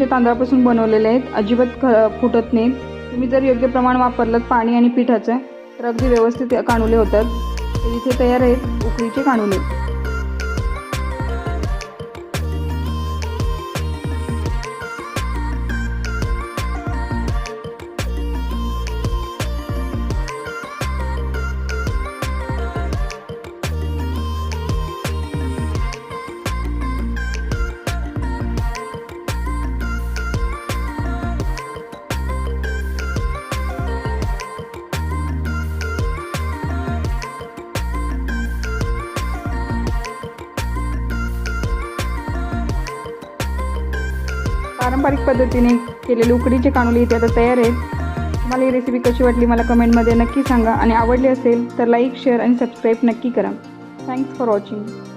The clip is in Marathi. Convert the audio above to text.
तांदळापासून बनवलेले आहेत, अजिबात फुटत नाहीत। तुम्ही जर योग्य प्रमाण वापरलं पाणी आणि पिठाचं तर अगदी व्यवस्थित कानुले होतात। तर इथे तयार आहेत उकडीचे कानुले। पारंपरिक पद्धतीने केलेले उकडीचे कानुले इथे आता तयार आहेत। तुम्हाला ही रेसिपी कशी वाटली मला कमेंटमध्ये नक्की सांगा आणि आवडली असेल तर लाईक, शेअर आणि सबस्क्राईब नक्की करा। Thanks for watching.